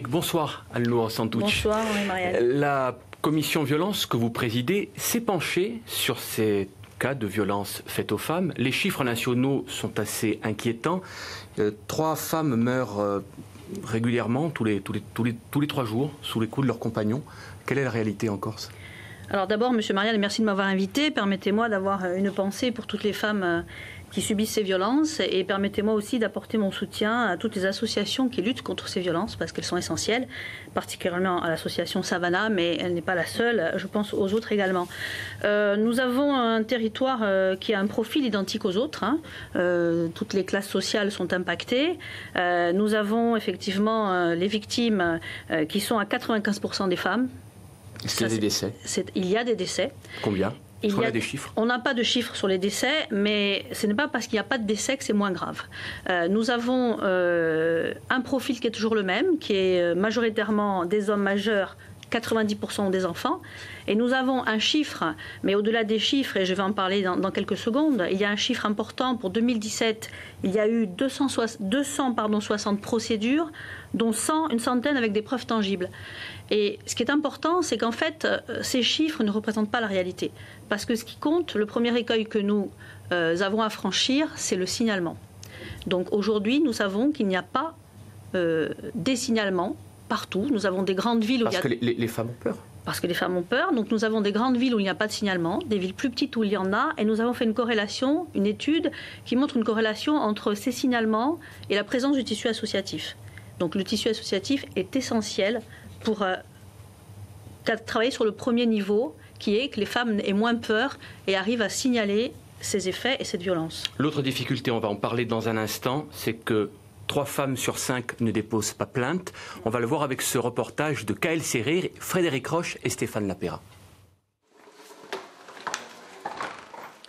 Bonsoir Anne-Laure Santouch. Bonsoir Henri-Marielle. La commission violence que vous présidez s'est penchée sur ces cas de violence faites aux femmes. Les chiffres nationaux sont assez inquiétants. 3 femmes meurent régulièrement, tous les 3 jours, sous les coups de leurs compagnons. Quelle est la réalité en Corse ? Alors d'abord, Monsieur Marielle, merci de m'avoir invité. Permettez-moi d'avoir une pensée pour toutes les femmes qui subissent ces violences et permettez-moi aussi d'apporter mon soutien à toutes les associations qui luttent contre ces violences parce qu'elles sont essentielles, particulièrement à l'association Savannah, mais elle n'est pas la seule, je pense aux autres également. Nous avons un territoire qui a un profil identique aux autres, toutes les classes sociales sont impactées. Nous avons effectivement les victimes qui sont à 95% des femmes. Est-ce qu'il y a des décès ? Il y a des décès. Combien ? Est-ce qu'on a des chiffres ? On n'a pas de chiffres sur les décès, mais ce n'est pas parce qu'il n'y a pas de décès que c'est moins grave. Nous avons un profil qui est toujours le même, qui est majoritairement des hommes majeurs, 90% des enfants. Et nous avons un chiffre, mais au-delà des chiffres, et je vais en parler dans quelques secondes, il y a un chiffre important. Pour 2017, il y a eu 260 procédures, dont une centaine avec des preuves tangibles. Et ce qui est important, c'est qu'en fait, ces chiffres ne représentent pas la réalité. Parce que ce qui compte, le premier écueil que nous avons à franchir, c'est le signalement. Donc aujourd'hui, nous savons qu'il n'y a pas des signalements partout. Nous avons des grandes villes où Parce que les femmes ont peur. Parce que les femmes ont peur. Donc nous avons des grandes villes où il n'y a pas de signalement, des villes plus petites où il y en a. Et nous avons fait une étude qui montre une corrélation entre ces signalements et la présence du tissu associatif. Donc le tissu associatif est essentiel pour travailler sur le premier niveau, qui est que les femmes aient moins peur et arrivent à signaler ces effets et cette violence. L'autre difficulté, on va en parler dans un instant, c'est que 3 femmes sur 5 ne déposent pas plainte. On va le voir avec ce reportage de Kaël Serrer, Frédéric Roche et Stéphane Lapéra.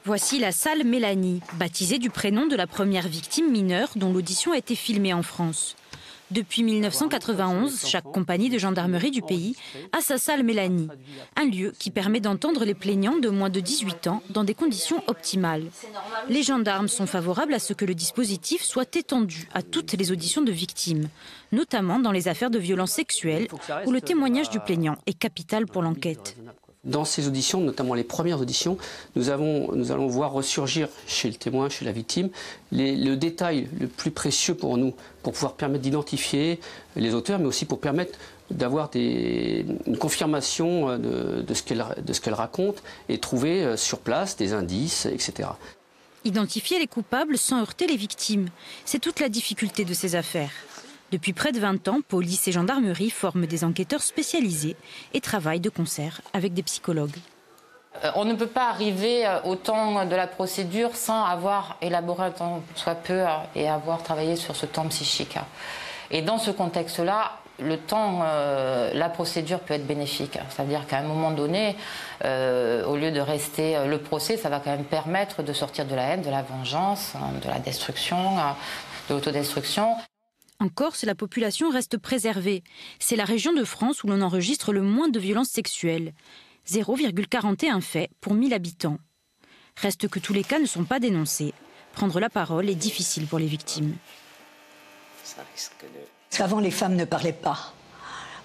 Voici la salle Mélanie, baptisée du prénom de la première victime mineure dont l'audition a été filmée en France. Depuis 1991, chaque compagnie de gendarmerie du pays a sa salle Mélanie, un lieu qui permet d'entendre les plaignants de moins de 18 ans dans des conditions optimales. Les gendarmes sont favorables à ce que le dispositif soit étendu à toutes les auditions de victimes, notamment dans les affaires de violences sexuelles où le témoignage du plaignant est capital pour l'enquête. Dans ces auditions, notamment les premières auditions, nous allons voir ressurgir chez le témoin, chez la victime, le détail le plus précieux pour nous, pour pouvoir permettre d'identifier les auteurs, mais aussi pour permettre d'avoir une confirmation de ce qu'elle raconte et trouver sur place des indices, etc. Identifier les coupables sans heurter les victimes, c'est toute la difficulté de ces affaires. Depuis près de 20 ans, police et gendarmerie forment des enquêteurs spécialisés et travaillent de concert avec des psychologues. On ne peut pas arriver au temps de la procédure sans avoir élaboré un temps soit peu et avoir travaillé sur ce temps psychique. Et dans ce contexte-là, le temps, la procédure peut être bénéfique. C'est-à-dire qu'à un moment donné, au lieu de rester le procès, ça va quand même permettre de sortir de la haine, de la vengeance, de la destruction, de l'autodestruction. En Corse, la population reste préservée. C'est la région de France où l'on enregistre le moins de violences sexuelles. 0,41 faits pour 1000 habitants. Reste que tous les cas ne sont pas dénoncés. Prendre la parole est difficile pour les victimes. Avant, les femmes ne parlaient pas.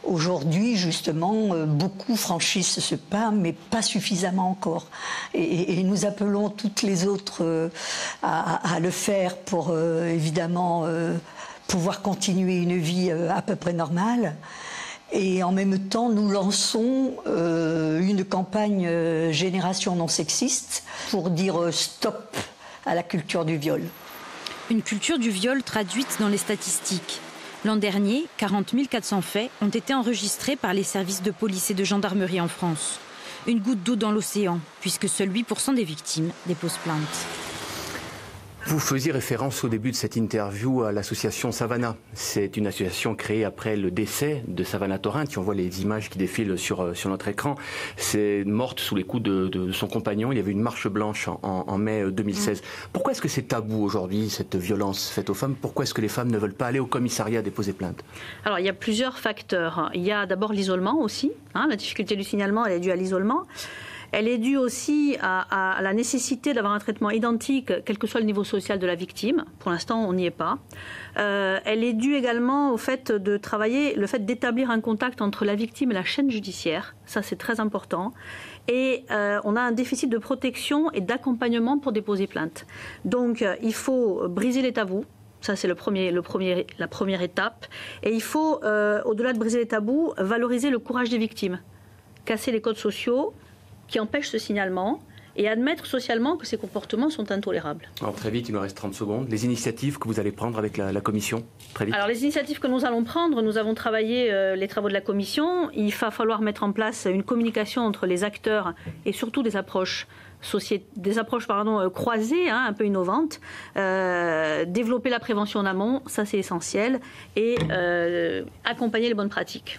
Aujourd'hui, justement, beaucoup franchissent ce pas, mais pas suffisamment encore. Et nous appelons toutes les autres à le faire pour, évidemment, pouvoir continuer une vie à peu près normale. Et en même temps, nous lançons une campagne Génération non sexiste pour dire stop à la culture du viol. Une culture du viol traduite dans les statistiques. L'an dernier, 40 400 faits ont été enregistrés par les services de police et de gendarmerie en France. Une goutte d'eau dans l'océan, puisque seuls 8% des victimes déposent plainte. Vous faisiez référence au début de cette interview à l'association Savannah. C'est une association créée après le décès de Savannah Torrenti. On voit les images qui défilent sur notre écran. C'est morte sous les coups de son compagnon. Il y avait une marche blanche en mai 2016. Pourquoi est-ce que c'est tabou aujourd'hui, cette violence faite aux femmes? Pourquoi est-ce que les femmes ne veulent pas aller au commissariat déposer plainte? Alors, il y a plusieurs facteurs. Il y a d'abord l'isolement aussi. La difficulté du signalement, elle est due à l'isolement. Elle est due aussi à la nécessité d'avoir un traitement identique, quel que soit le niveau social de la victime. Pour l'instant, on n'y est pas. Elle est due également au fait de travailler, le fait d'établir un contact entre la victime et la chaîne judiciaire. Ça, c'est très important. Et on a un déficit de protection et d'accompagnement pour déposer plainte. Donc, il faut briser les tabous. Ça, c'est la première étape. Et il faut, au-delà de briser les tabous, valoriser le courage des victimes. Casser les codes sociaux qui empêchent ce signalement et admettre socialement que ces comportements sont intolérables. Alors très vite, il nous reste 30 secondes. Les initiatives que vous allez prendre avec la commission, très vite. Alors les initiatives que nous allons prendre, nous avons travaillé les travaux de la commission. Il va falloir mettre en place une communication entre les acteurs et surtout des approches croisées, un peu innovantes. Développer la prévention en amont, ça c'est essentiel. Et accompagner les bonnes pratiques.